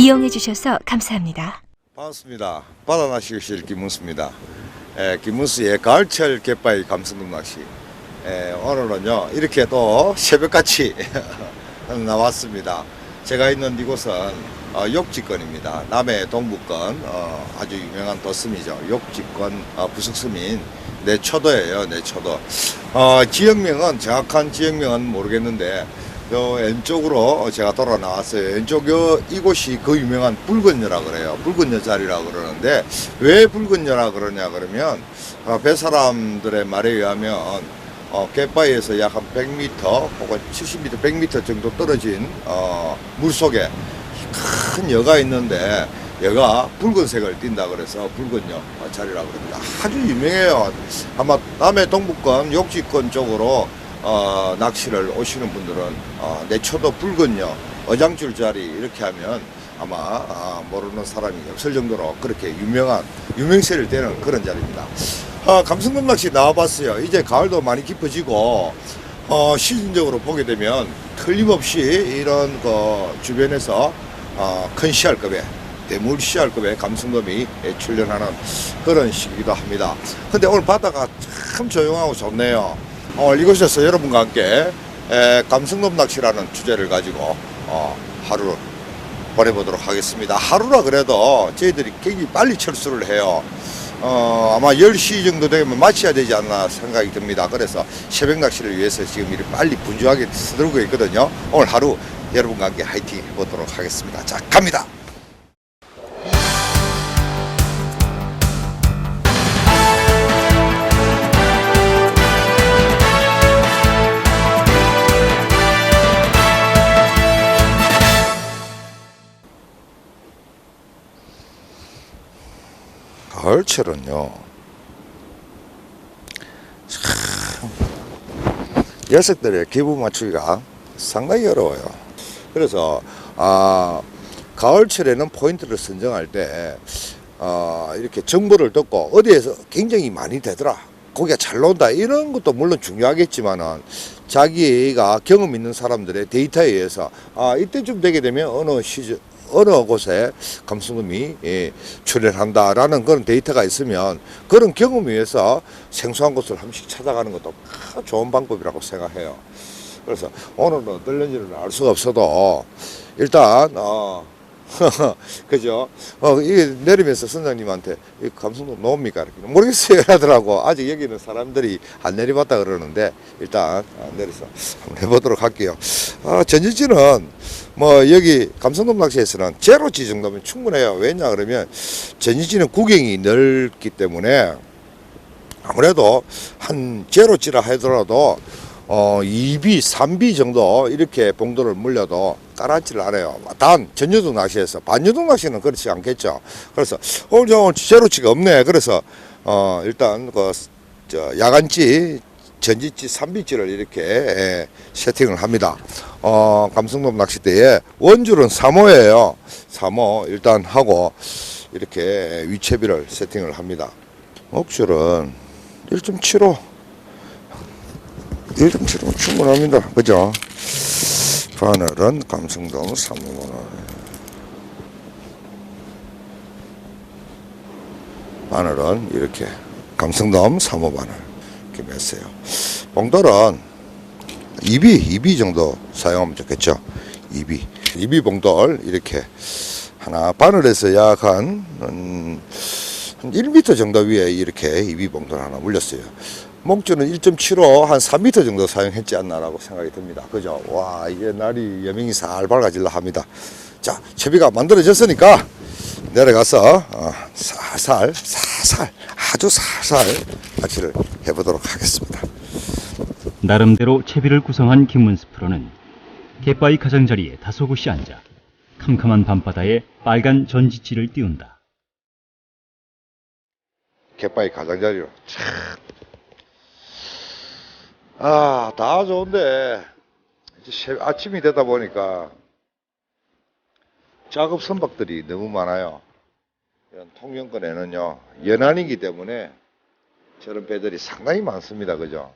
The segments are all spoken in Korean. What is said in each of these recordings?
이용해 주셔서 감사합니다. 반갑습니다. 바다낚시실 김문수입니다. 김문수의 가을철 갯바위 감성돔 낚시. 오늘은요 이렇게 또 새벽같이 나왔습니다. 제가 있는 이곳은 욕지권입니다. 남해 동부권 아주 유명한 도섬이죠. 욕지권 부속섬인 내초도예요. 내초도. 지역명은 정확한 지역명은 모르겠는데 요 왼쪽으로 제가 돌아 나왔어요. 왼쪽 이곳이 그 유명한 붉은여라 그래요. 붉은여 자리라 그러는데 왜 붉은여라 그러냐 그러면 배사람들의 말에 의하면 갯바위에서 약 한 100m 혹은 70m, 100m 정도 떨어진 물속에 큰 여가 있는데 여가 붉은색을 띈다 그래서 붉은여 자리라고 그럽니다. 아주 유명해요. 아마 남해 동부권 욕지권 쪽으로 낚시를 오시는 분들은 내초도 붉은여 어장줄 자리 이렇게 하면 아마 모르는 사람이 없을 정도로 그렇게 유명세를 띠는 그런 자리입니다. 감성돔 낚시 나와봤어요. 이제 가을도 많이 깊어지고 시즌적으로 보게 되면 틀림없이 이런 주변에서 큰 씨알급의 대물 씨알급의 감성돔이 출현하는 그런 시기이기도 합니다. 근데 오늘 바다가 참 조용하고 좋네요. 이곳에서 여러분과 함께 감성돔 낚시라는 주제를 가지고 하루를 보내보도록 하겠습니다. 하루라 그래도 저희들이 굉장히 빨리 철수를 해요. 아마 10시 정도 되면 마쳐야 되지 않나 생각이 듭니다. 그래서 새벽 낚시를 위해서 지금 이렇게 빨리 분주하게 서두르고 있거든요. 오늘 하루 여러분과 함께 화이팅 해보도록 하겠습니다. 자, 갑니다. 가을철은요 참 녀석들의 기분 맞추기가 상당히 어려워요. 그래서 가을철에는 포인트를 선정할 때 이렇게 정보를 듣고 어디에서 굉장히 많이 되더라, 고기가 잘 나온다, 이런 것도 물론 중요하겠지만은 자기가 경험 있는 사람들의 데이터에 의해서 이때쯤 되게 되면 어느 곳에 감성돔이 출현한다라는 그런 데이터가 있으면 그런 경험에 의해서 생소한 곳을 한 번씩 찾아가는 것도 좋은 방법이라고 생각해요. 그래서 오늘은 어떨는지는 알 수가 없어도 일단 그죠? 이게 내리면서 선장님한테 이 감성돔 나옵니까? 이렇게 모르겠어요 하더라고. 아직 여기는 사람들이 안 내려봤다 그러는데 일단 내려서 한번 해보도록 할게요. 전지지는 여기 감성돔 낚시에서는 제로지 정도면 충분해요. 왜냐 그러면 전지지는 구경이 넓기 때문에 아무래도 한 제로지라 하더라도 2비, 3비 정도 이렇게 봉도를 물려도 따라하지를 않아요. 단 전유동 낚시에서 반유동 낚시는 그렇지 않겠죠. 그래서 오늘 제로치가 없네. 그래서 일단 야간지, 전지지, 3비지를 이렇게 세팅을 합니다. 감성돔 낚싯대에 원줄은 3호예요. 3호 일단 하고 이렇게 위채비를 세팅을 합니다. 목줄은 1.75 1.75면 충분합니다. 그죠? 바늘은 감성돔 3호바늘. 바늘은 이렇게 감성돔 3호바늘 이렇게 맸어요. 봉돌은 2비 정도 사용하면 좋겠죠. 2비 봉돌 이렇게 하나, 바늘에서 약 한 1m 정도 위에 이렇게 2비 봉돌 하나 물렸어요. 목줄은 1.75 한 3m 정도 사용했지 않나라고 생각이 듭니다. 그죠? 와, 이게 날이 여명이 살 밝아질라 합니다. 자, 채비가 만들어졌으니까 내려가서 살살 아주 살살 낚시를 해보도록 하겠습니다. 나름대로 채비를 구성한 김문수 프로는 갯바위 가장자리에 다소곳이 앉아 캄캄한 밤바다에 빨간 전지치를 띄운다. 갯바위 가장자리로 다 좋은데 이제 아침이 되다 보니까 작업 선박들이 너무 많아요. 이런 통영권에는요 연안이기 때문에 저런 배들이 상당히 많습니다. 그죠?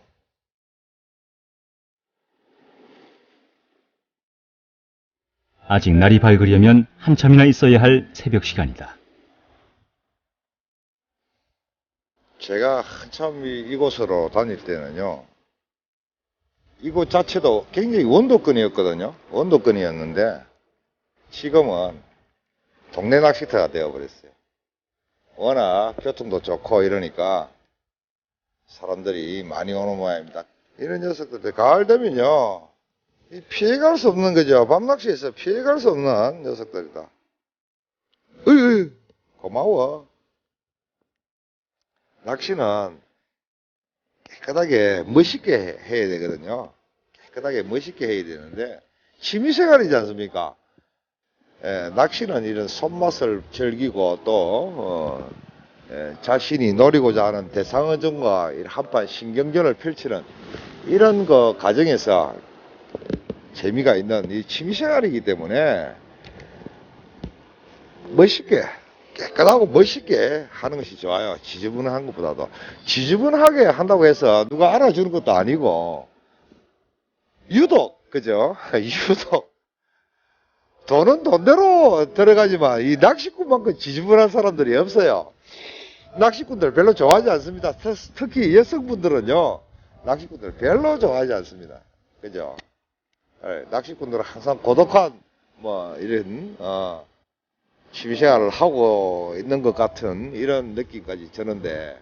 아직 날이 밝으려면 한참이나 있어야 할 새벽 시간이다. 제가 한참 이곳으로 다닐 때는요, 이곳 자체도 굉장히 원도권이었거든요. 원도권이었는데 지금은 동네 낚시터가 되어버렸어요. 워낙 교통도 좋고 이러니까 사람들이 많이 오는 모양입니다. 이런 녀석들 가을 되면요, 피해갈 수 없는 거죠. 밤낚시에서 피해갈 수 없는 녀석들이다. 으이, 고마워. 낚시는 깨끗하게 멋있게 해야 되거든요. 깨끗하게 멋있게 해야 되는데 취미생활이지 않습니까? 예, 낚시는 이런 손맛을 즐기고 또 자신이 노리고자 하는 대상어종과 한판 신경전을 펼치는 이런 거 과정에서 재미가 있는 이 취미생활이기 때문에 멋있게 깨끗하고 멋있게 하는 것이 좋아요. 지저분한 것보다도. 지저분하게 한다고 해서 누가 알아주는 것도 아니고 유독 그죠? 유독 돈은 돈대로 들어가지만 이 낚시꾼만큼 지저분한 사람들이 없어요. 낚시꾼들 별로 좋아하지 않습니다. 특히 여성분들은요, 낚시꾼들 별로 좋아하지 않습니다. 그죠? 낚시꾼들은 항상 고독한 뭐 이런 취미생활을 하고 있는 것 같은 이런 느낌까지 드는데,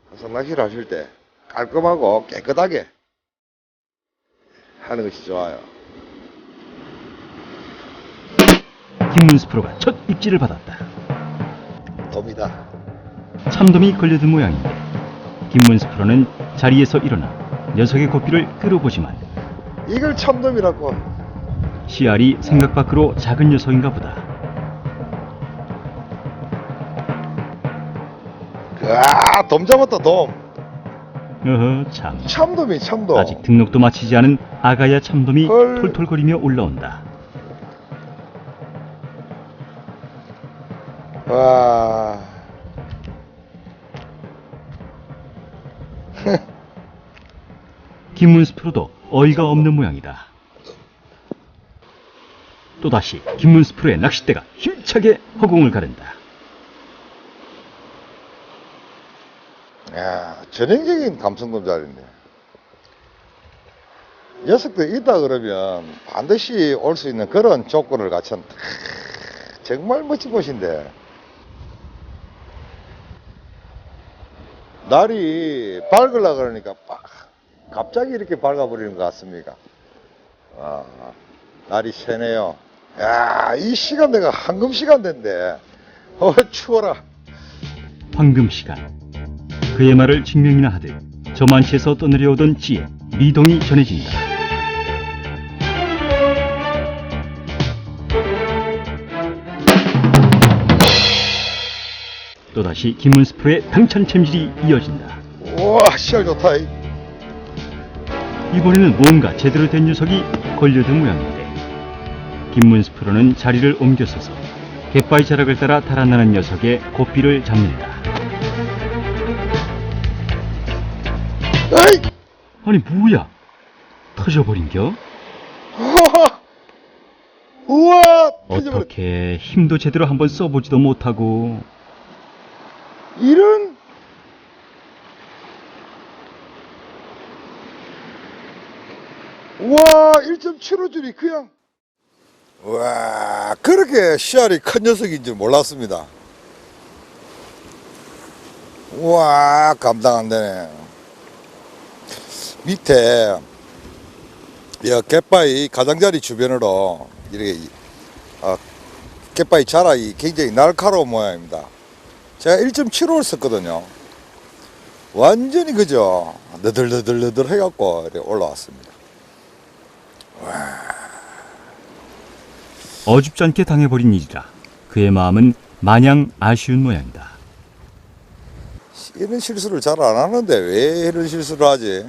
항상 낚시를 하실 때 깔끔하고 깨끗하게 하는 것이 좋아요. 김문수 프로가 첫 입질을 받았다. 돕니다. 참돔이 걸려든 모양인데 김문수 프로는 자리에서 일어나 녀석의 고삐를 끌어보지만 이걸 참돔이라고. 씨알이 생각 밖으로 작은 녀석인가 보다. 돔 잡았다, 돔. 어허 참. 참돔이 참돔. 아직 등록도 마치지 않은 아가야 참돔이 헐. 톨톨거리며 올라온다. 와. 김문수 프로도 어이가 없는 모양이다. 또다시 김문수 프로의 낚싯대가 힘차게 허공을 가른다. 야, 전형적인 감성돔 자리인데. 녀석들 있다 그러면 반드시 올 수 있는 그런 조건을 갖춘 정말 멋진 곳인데, 날이 밝으려 그러니까 갑자기 이렇게 밝아버리는 것 같습니까? 날이 새네요. 야, 이 시간대가 황금 시간대인데, 추워라. 황금 시간. 그의 말을 증명이나 하듯 저만치에서 떠내려오던 지혜 미동이 전해진다. 또다시 김문수 프로의 당찬 챔질이 이어진다. 우와, 시알 좋다. 이번에는 뭔가 제대로 된 녀석이 걸려든 모양인데 김문수 프로는 자리를 옮겨서서 갯바위 자락을 따라 달아나는 녀석의 고삐를 잡는다. 에이! 아니 뭐야? 터져버린겨? 우와! 터져버렸. 어떻게 힘도 제대로 한번 써보지도 못하고. 이런. 우와, 1.75줄이 그냥. 와, 그렇게 씨알이 큰 녀석인 줄 몰랐습니다. 우와, 감당 안 되네. 밑에 갯바위 가장자리 주변으로 이렇게 갯바위 자락이 굉장히 날카로운 모양입니다. 제가 1.75를 썼거든요. 완전히 그죠? 너덜너덜너덜 해갖고 이렇게 올라왔습니다. 어줍지 않게 당해버린 일이라 그의 마음은 마냥 아쉬운 모양이다. 이런 실수를 잘 안 하는데 왜 이런 실수를 하지?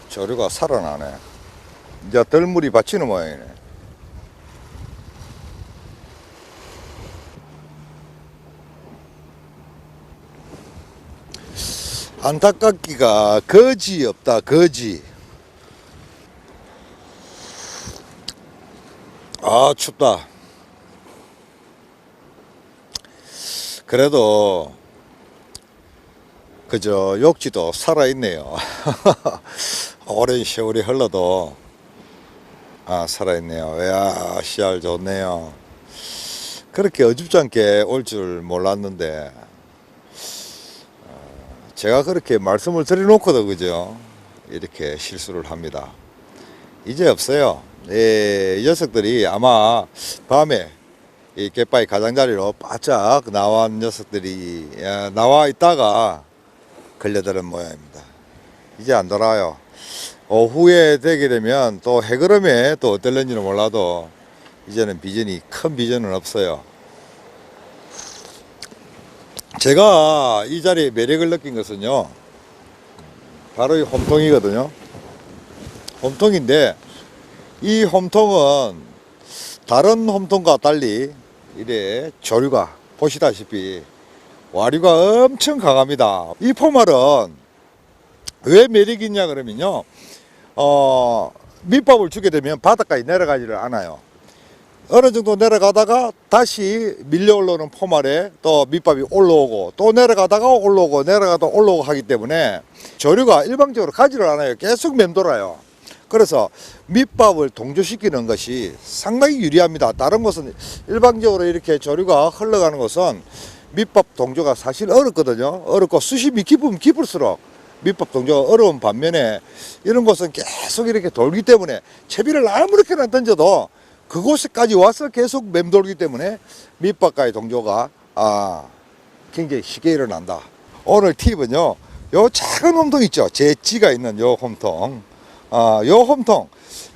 조류가 살아나네. 이제 덜물이 받치는 모양이네. 안타깝기가 거지 없다, 거지. 아, 춥다. 그래도 그저 욕지도 살아있네요. 오랜 세월이 흘러도 살아있네요. 이야, 씨알 좋네요. 그렇게 어줍지 않게 올 줄 몰랐는데 제가 그렇게 말씀을 드려놓고도 그죠, 이렇게 실수를 합니다. 이제 없어요. 이 녀석들이 아마 밤에 이 갯바위 가장자리로 바짝 나온 녀석들이 나와 있다가 걸려드는 모양입니다. 이제 안 돌아요. 오후에 되게 되면 또 해그름에 또 어떨는지는 몰라도 이제는 비전이, 큰 비전은 없어요. 제가 이 자리에 매력을 느낀 것은요, 바로 이 홈통이거든요. 홈통인데 이 홈통은 다른 홈통과 달리 이래 조류가, 보시다시피 와류가 엄청 강합니다. 이 포말은 왜 매력이 있냐 그러면요, 밑밥을 주게 되면 바닥까지 내려가지를 않아요. 어느 정도 내려가다가 다시 밀려 올라오는 포말에 또 밑밥이 올라오고 또 내려가다가 올라오고 내려가다 올라오고 하기 때문에 조류가 일방적으로 가지를 않아요. 계속 맴돌아요. 그래서 밑밥을 동조시키는 것이 상당히 유리합니다. 다른 것은 일방적으로 이렇게 조류가 흘러가는 것은 밑밥 동조가 사실 어렵거든요. 어렵고 수심이 깊으면 깊을수록 밑밥 동조가 어려운 반면에 이런 곳은 계속 이렇게 돌기 때문에 채비를 아무렇게나 던져도 그곳에까지 와서 계속 맴돌기 때문에 밑밥과의 동조가 굉장히 쉽게 일어난다. 오늘 팁은요, 요 작은 홈통 있죠, 제찌가 있는 요 홈통, 요 홈통,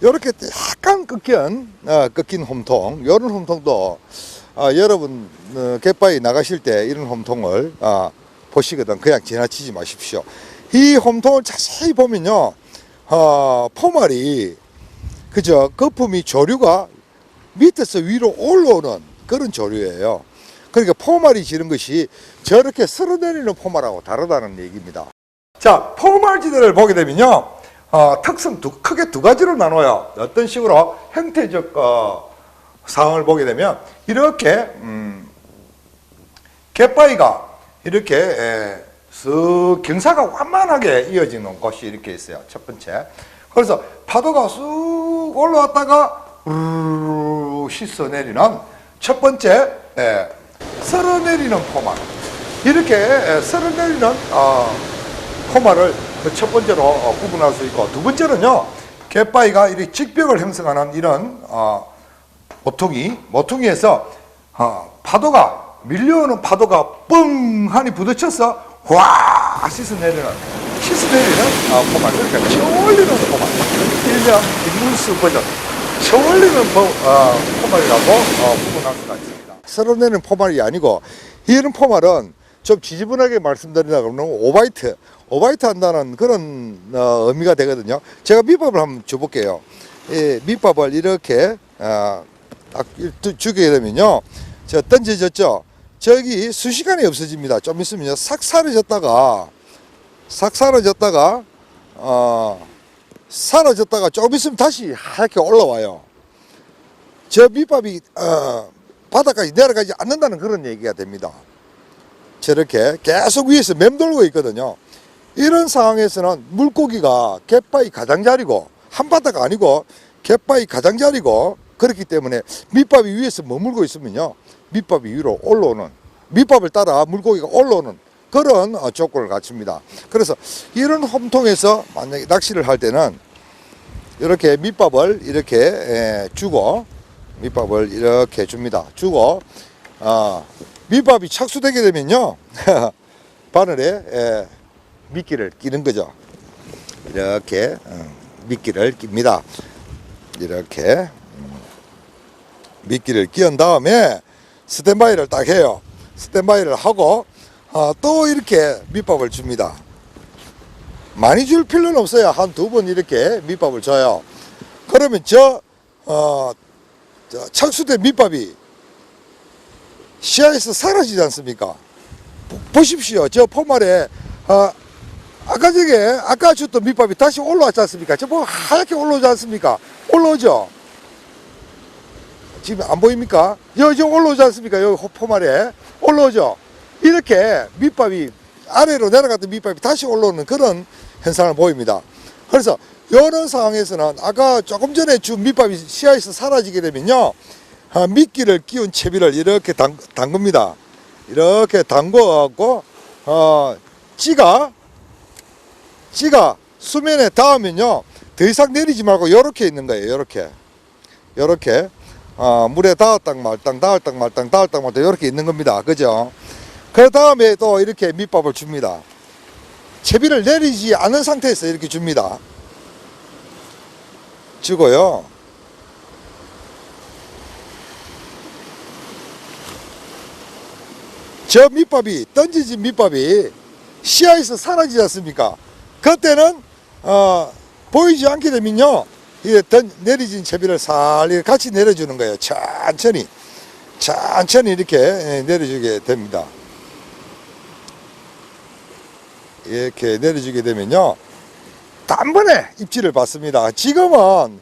요렇게 약간 꺾인 홈통, 요런 홈통도 여러분 갯바위 나가실 때 이런 홈통을 보시거든 그냥 지나치지 마십시오. 이 홈통을 자세히 보면요, 포말이 그저 거품이 조류가 밑에서 위로 올라오는 그런 조류예요. 그러니까 포말이 지는 것이 저렇게 쓸어내리는 포말하고 다르다는 얘기입니다. 자, 포말지대를 보게 되면요, 특성 크게 두 가지로 나눠요. 어떤 식으로 형태적 상황을 보게 되면 이렇게 갯바위가 이렇게 쓱 경사가 완만하게 이어지는 곳이 이렇게 있어요. 첫 번째. 그래서 파도가 쑥 올라왔다가 씻어내리는 첫 번째 쓸어내리는 포말. 이렇게 쓸어내리는 포말을 첫 번째로 구분할 수 있고, 두 번째는요, 갯바위가 이렇게 직벽을 형성하는 이런 모퉁이에서 파도가 밀려오는 파도가 뻥하니 부딪혀서 와 씻어내리는 포말. 그러니까 쳐올리는 포말, 일명 김문수 버전 쳐올리는 포말이라고 구분할 수가 있습니다. 쓸어내는 포말이 아니고, 이런 포말은 좀 지지분하게 말씀드리다 그러면 오바이트 한다는 그런 의미가 되거든요. 제가 밑밥을 한번 줘볼게요. 이 밑밥을 이렇게 딱 주게 되면요, 저 던져졌죠, 저기 순식간에 없어집니다. 좀 있으면요 싹 사라졌다가 사라졌다가 조금 있으면 다시 하얗게 올라와요. 저 밑밥이 바닥까지 내려가지 않는다는 그런 얘기가 됩니다. 저렇게 계속 위에서 맴돌고 있거든요. 이런 상황에서는 물고기가 갯바위 가장자리고, 한바다가 아니고 갯바위 가장자리고, 그렇기 때문에 밑밥이 위에서 머물고 있으면요, 밑밥이 위로 올라오는, 밑밥을 따라 물고기가 올라오는 그런 조건을 갖춥니다. 그래서 이런 홈통에서 만약에 낚시를 할 때는 이렇게 밑밥을 이렇게 주고, 밑밥을 이렇게 줍니다. 주고 밑밥이 착수되게 되면요 바늘에 미끼를 끼는 거죠. 이렇게 미끼를 낍니다. 이렇게 미끼를 끼운 다음에 스탠바이를 딱 해요. 스탠바이를 하고 또 이렇게 밑밥을 줍니다. 많이 줄 필요는 없어요. 한 두 번 이렇게 밑밥을 줘요. 그러면 저 착수된 밑밥이 시야에서 사라지지 않습니까? 보십시오. 저 포말에 아까 줬던 밑밥이 다시 올라왔지 않습니까? 저 뭐 하얗게 올라오지 않습니까? 올라오죠. 지금 안 보입니까? 여기 지금 올라오지 않습니까? 여기 포말에 올라오죠. 이렇게 밑밥이 아래로 내려갔던 밑밥이 다시 올라오는 그런 현상을 보입니다. 그래서 이런 상황에서는 아까 조금 전에 준 밑밥이 시야에서 사라지게 되면요, 미끼를 끼운 채비를 이렇게 담급니다. 이렇게 담궈갖고 찌가 수면에 닿으면요, 더 이상 내리지 말고 이렇게 있는 거예요. 이렇게 물에 닿았당 말당 이렇게 있는 겁니다. 그죠? 그 다음에 또 이렇게 밑밥을 줍니다. 채비를 내리지 않은 상태에서 이렇게 줍니다. 주고요. 저 밑밥이, 던지진 밑밥이 시야에서 사라지지 않습니까? 그때는 보이지 않게 되면요, 이게 내리진 채비를 살짝 같이 내려주는 거예요. 천천히 이렇게 내려주게 됩니다. 이렇게 내려주게 되면요, 단번에 입질을 받습니다. 지금은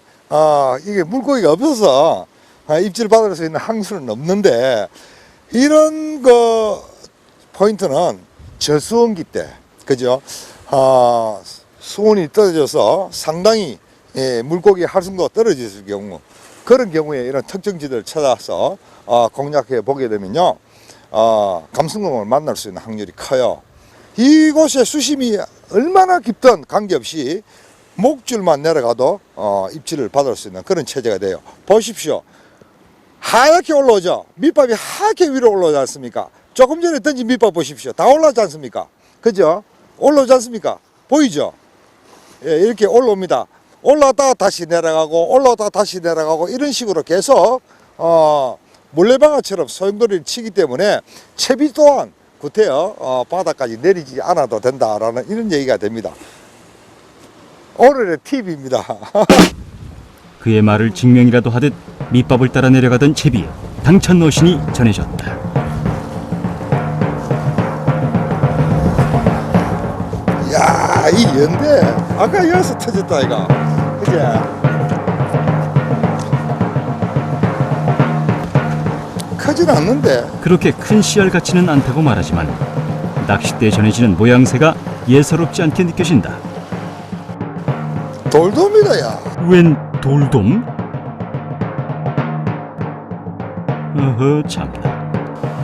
이게 물고기가 없어서 입질 받을 수 있는 항수는 없는데, 이런 거 포인트는 저수온기 때, 그죠? 수온이 떨어져서 상당히 물고기 활성도가 떨어질 경우, 그런 경우에 이런 특정지들을 찾아서 공략해 보게 되면요, 감성돔을 만날 수 있는 확률이 커요. 이곳에 수심이 얼마나 깊든 관계없이 목줄만 내려가도 입질을 받을 수 있는 그런 체제가 돼요. 보십시오. 하얗게 올라오죠. 밑밥이 하얗게 위로 올라오지 않습니까? 조금 전에 던진 밑밥 보십시오. 다 올라오지 않습니까? 그죠? 올라오지 않습니까? 보이죠? 예, 이렇게 올라옵니다. 올라왔다가 다시 내려가고 올라왔다가 다시 내려가고 이런 식으로 계속 물레방아처럼 소용돌이를 치기 때문에 채비 또한 구태여 바닥까지 내리지 않아도 된다라는 이런 얘기가 됩니다. 오늘의 팁입니다. 그의 말을 증명이라도 하듯 밑밥을 따라 내려가던 채비에 당찬 어신이 전해졌다. 야, 이 연대 아까 여기서 터졌다 이거. 그제? 크진 않는데. 그렇게 큰 씨알 같지는 않다고 말하지만 낚싯대에 전해지는 모양새가 예사롭지 않게 느껴진다. 돌돔이다 야. 웬 돌돔? 어허 참나.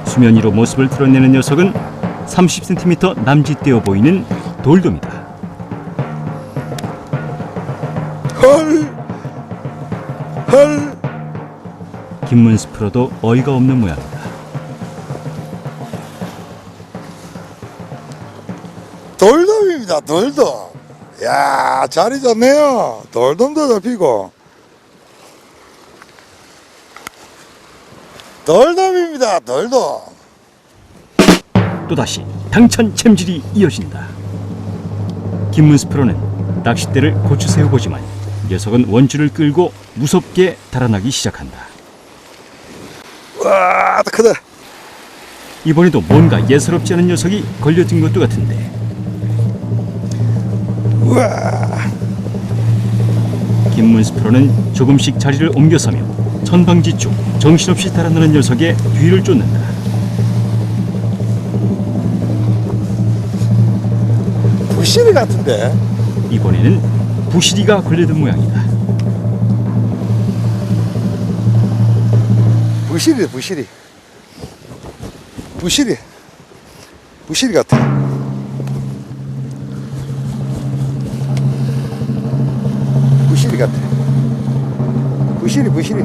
수면 위로 모습을 드러내는 녀석은 30cm 남짓되어 보이는 돌돔이다. 헐. 김문수 프로도 어이가 없는 모양이다. 돌돔입니다. 돌돔. 야, 자리 좋네요. 돌돔도 잡히고. 돌돔입니다. 돌돔. 또다시 당찬 챔질이 이어진다. 김문수 프로는 낚싯대를 고추 세워보지만 녀석은 원줄을 끌고 무섭게 달아나기 시작한다. 와, 크다. 이번에도 뭔가 예사롭지 않은 녀석이 걸려든 것도 같은데. 우와. 김문수 프로는 조금씩 자리를 옮겨서며 전방지 쪽 정신없이 달아나는 녀석의 뒤를 쫓는다. 부시리 같은데. 이번에는 부시리가 걸려든 모양이다. 부시리 같아. 부시리 같아. 부시리.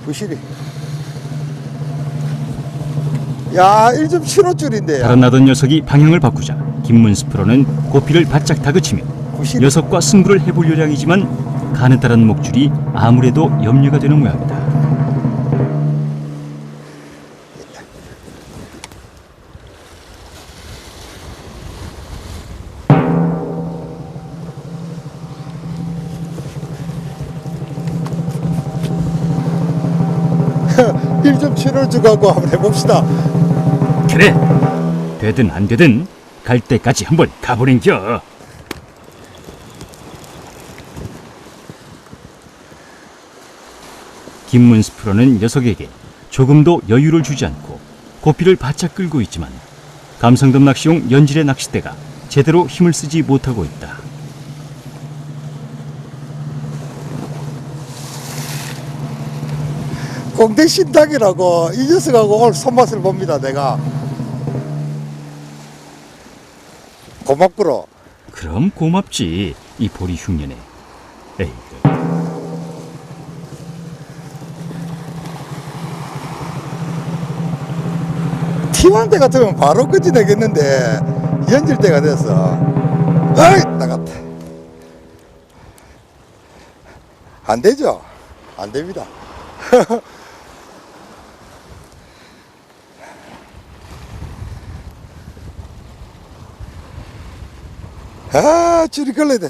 부시리. 야, 1.75줄인데. 달아나던 녀석이 방향을 바꾸자 김문수 프로는 고삐를 바짝 다그치며 부시리. 녀석과 승부를 해볼 요량이지만 가느다란 목줄이 아무래도 염려가 되는 모양이다. 일 좀 치료를 주고 한번 해봅시다. 그래, 되든 안 되든 갈 때까지 한번 가보는겨. 김문수 프로는 녀석에게 조금도 여유를 주지 않고 고삐를 바짝 끌고 있지만 감성돔 낚시용 연질의 낚싯대가 제대로 힘을 쓰지 못하고 있다. 공대 신탁이라고 이 녀석하고 오늘 손맛을 봅니다. 내가 고맙구로. 그럼 고맙지, 이 보리 흉년에. 에이, 팀한테 같으면 바로 끄집내겠는데 연질 때가 됐어. 아이 나갔다. 안 되죠? 안 됩니다. 아, 줄이 걸려야 돼.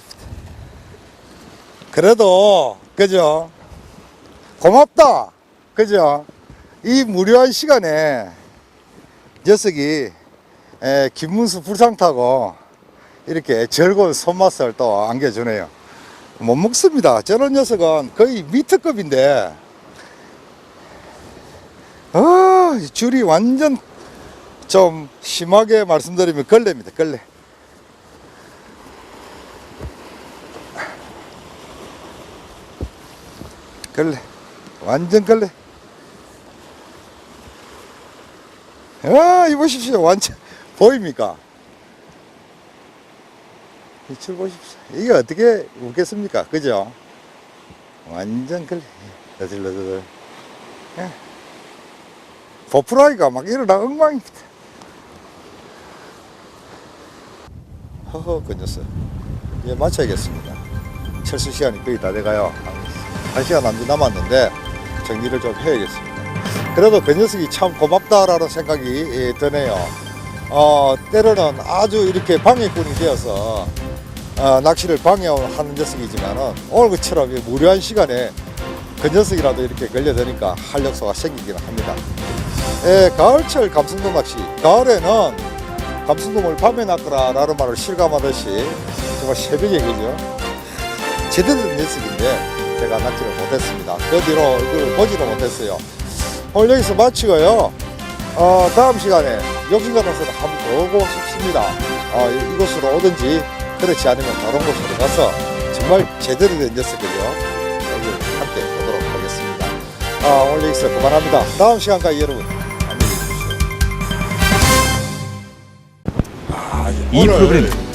그래도, 그죠? 고맙다. 그죠? 이 무료한 시간에 녀석이 김문수 불상 타고 이렇게 즐거운 손맛을 또 안겨주네요. 못 먹습니다. 저런 녀석은 거의 미트급인데, 줄이 완전 좀 심하게 말씀드리면 걸레입니다. 걸레. 걸레, 완전 걸레. 이 보십시오. 완전 보입니까? 이출 보십시오. 이게 어떻게 웃겠습니까? 그죠? 완전 걸레. 너들너들. 보프라이가 막 일어나 엉망입니다. 허허, 건졌어요. 이제 마쳐야겠습니다. 철수 시간이 거의 다 돼가요. 한 시간 남짓 남았는데 정리를 좀 해야겠습니다. 그래도 그 녀석이 참 고맙다라는 생각이 드네요. 때로는 아주 이렇게 방해꾼이 되어서 낚시를 방해하는 녀석이지만은 오늘 그처럼 무료한 시간에 그 녀석이라도 이렇게 걸려드니까 활력소가 생기기는 합니다. 가을철 감성돔 낚시. 가을에는 감성돔을 밤에 낚으라 라는 말을 실감하듯이 정말 새벽에 그죠? 제대로 된 녀석인데 제가 낚시를 못했습니다. 그 뒤로 이걸 보지도 못했어요. 오늘 여기서 마치고요. 다음 시간에 욕심 같은 소리 한번 더 오고 싶습니다. 이곳으로 오든지 그렇지 않으면 다른 곳으로 가서 정말 제대로 된 녀석을요 여기 함께 보도록 하겠습니다. 오늘 여기서 그만합니다. 다음 시간까지 여러분 안녕히 계십시오. 이 프로그램은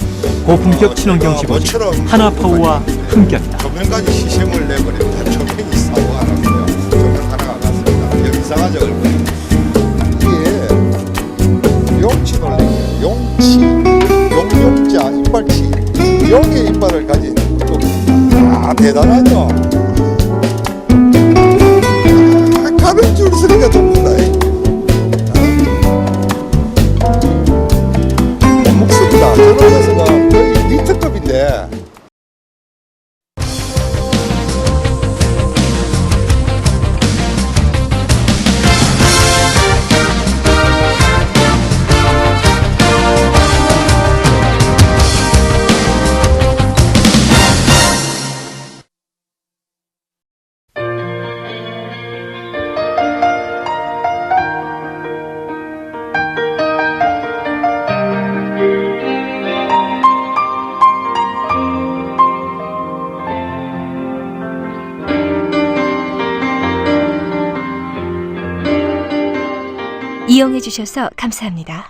고품격 친환경 집어지 하나파워와 함께합니다. 조명까지 시샘을 내버립니다. 조명이 사고가 났어요. 조명 하나가 났습니다. 여기 이상하죠, 얼굴. 이게 용치 놀래요. 용치, 용용자, 이빨치. 용의 이빨을 가진 물고기입니다. 대단하죠? 가는 줄 소리가 듭니다. 못 먹습니다. 저런 녀석은 거의 리터급인데 이용해 주셔서 감사합니다.